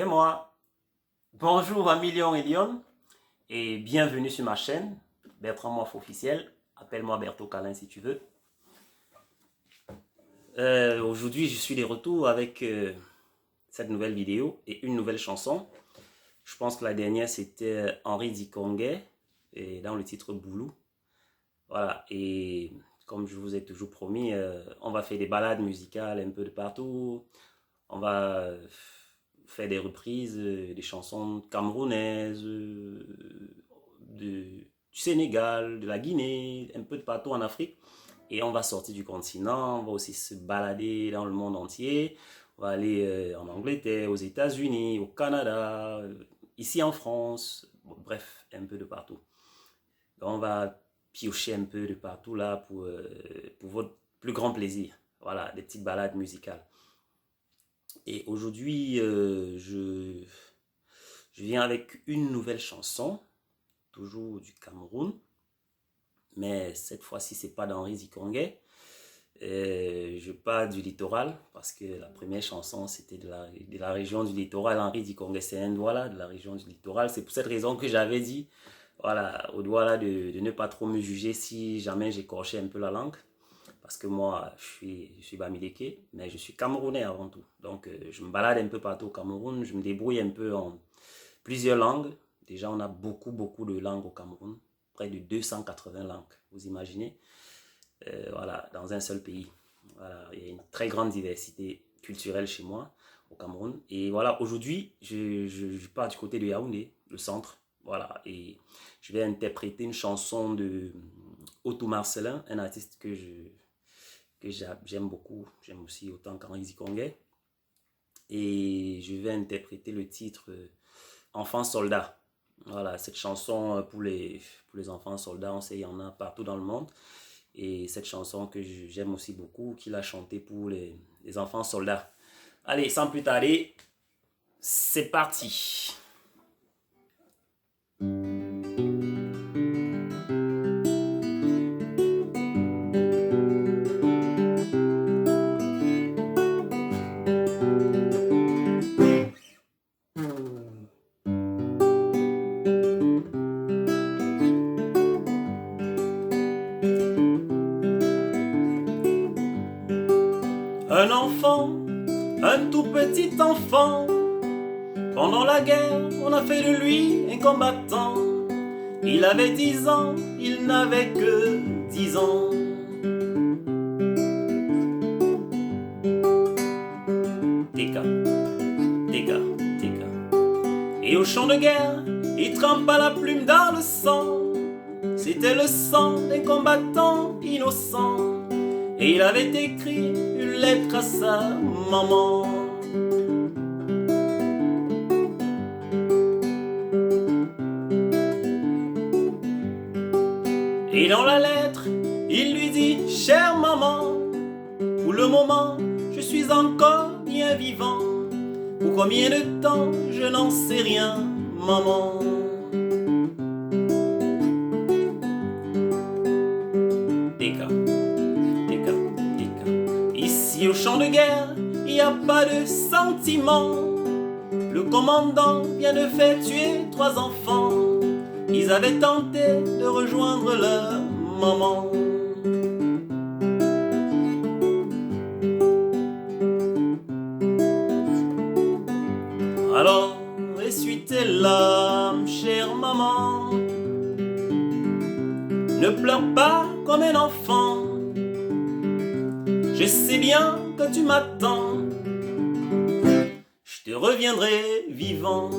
c'est moi. Bonjour à millions et Lyon et bienvenue sur ma chaîne Bertrand Moff officiel. Appelle-moi Berto Calin si tu veux. Aujourd'hui, je suis de retour avec cette nouvelle vidéo et une nouvelle chanson. Je pense que la dernière c'était Henri Dikongué et dans le titre Boulou. Voilà, et comme je vous ai toujours promis, on va faire des balades musicales un peu de partout. On va faire des reprises des chansons camerounaises, du Sénégal, de la Guinée, un peu de partout en Afrique. Et on va sortir du continent, on va aussi se balader dans le monde entier. On va aller en Angleterre, aux États-Unis, au Canada, ici en France, bon, bref, un peu de partout. Donc on va piocher un peu de partout là pour votre plus grand plaisir. Voilà, des petites balades musicales. Et aujourd'hui, je viens avec une nouvelle chanson, toujours du Cameroun, mais cette fois-ci, c'est pas d'Henri Zikongué. Je parle du littoral, parce que la première chanson, c'était de la région du littoral. Henri Zikongué, c'est un Douala de la région du littoral. C'est pour cette raison que j'avais dit, voilà, au Douala de ne pas trop me juger si jamais j'écorchais un peu la langue. Parce que moi, je suis Bamileke, mais je suis Camerounais avant tout. Donc, je me balade un peu partout au Cameroun. Je me débrouille un peu en plusieurs langues. Déjà, on a beaucoup de langues au Cameroun. Près de 280 langues, vous imaginez. Voilà, dans un seul pays. Voilà, il y a une très grande diversité culturelle chez moi, au Cameroun. Et voilà, aujourd'hui, je pars du côté de Yaoundé, le centre. Voilà, et je vais interpréter une chanson de Otto Marcelin, un artiste que j'aime beaucoup, j'aime aussi autant qu'Henri Zikongué. Et je vais interpréter le titre Enfants soldats. Voilà, cette chanson pour les enfants soldats, on sait, il y en a partout dans le monde. Et cette chanson que j'aime aussi beaucoup, qu'il a chantée pour les enfants soldats. Allez, sans plus tarder, c'est parti. Un enfant, un tout petit enfant. Pendant la guerre, on a fait de lui un combattant. Il avait 10 ans, il n'avait que 10 ans. Tika, tika, tika. Et au champ de guerre, il trempa la plume dans le sang. C'était le sang d'un combattant innocent. Et il avait écrit une lettre à sa maman. Et dans la lettre, il lui dit: chère maman, pour le moment, je suis encore bien vivant. Pour combien de temps, je n'en sais rien, maman. Tika, tika, tika. Ici au champ de guerre, il n'y a pas de sentiment. Le commandant vient de faire tuer 3 enfants. Ils avaient tenté de rejoindre leur maman. Alors, essuie tes larmes, chère maman. Ne pleure pas comme un enfant. Je sais bien que tu m'attends. Je te reviendrai vivant.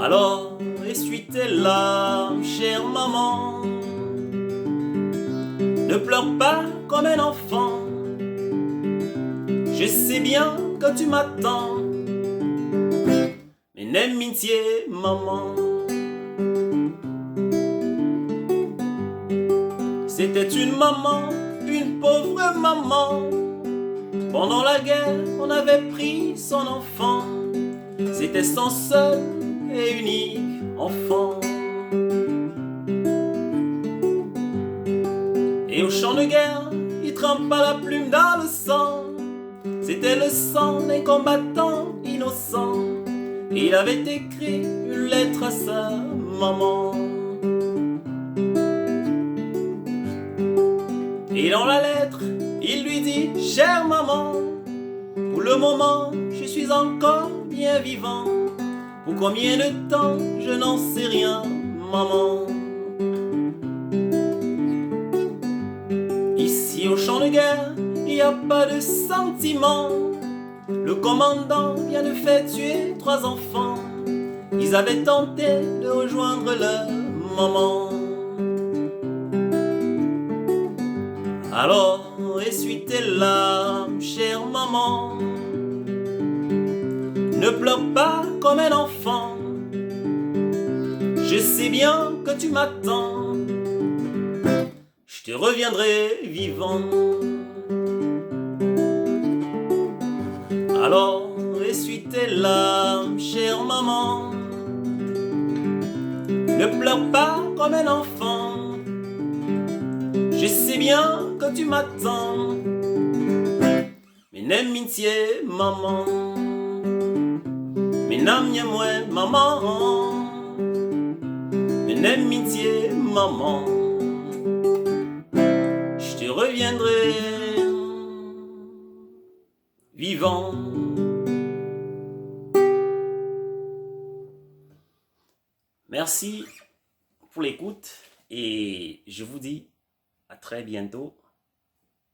Alors, essuie tes larmes, chère maman. Ne pleure pas comme un enfant. Je sais bien que tu m'attends. Mais n'aime mintier, maman. C'était une maman, une pauvre maman. Pendant la guerre, on avait pris son enfant. C'était son seul et unique enfant. Et au champ de guerre, il trempa la plume dans le sang. C'était C'était le sang d'un combattant innocent. Il avait écrit une lettre à sa maman. Et dans la lettre, il lui dit: chère maman, pour le moment, je suis encore bien vivant. Pour combien de temps, je n'en sais rien, maman. Ici au champ de guerre, il n'y a pas de sentiment. Le commandant vient de faire tuer 3 enfants. Ils avaient tenté de rejoindre leur maman. Alors, essuie tes larmes, chère maman. Ne pleure pas comme un enfant. Je sais bien que tu m'attends. Je te reviendrai vivant. Alors, essuie tes larmes, chère maman. Ne pleure pas comme un enfant. Je sais bien que tu m'attends. Mais n'aime mintier, maman. Mais n'aime moins, maman. Mais n'aime mintier, maman. Je te reviendrai vivant. Merci pour l'écoute et je vous dis à très bientôt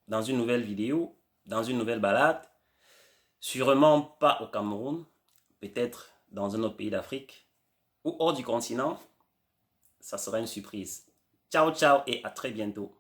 dans une nouvelle vidéo, dans une nouvelle balade. Sûrement pas au Cameroun, peut-être dans un autre pays d'Afrique ou hors du continent. Ça sera une surprise. Ciao, ciao et à très bientôt.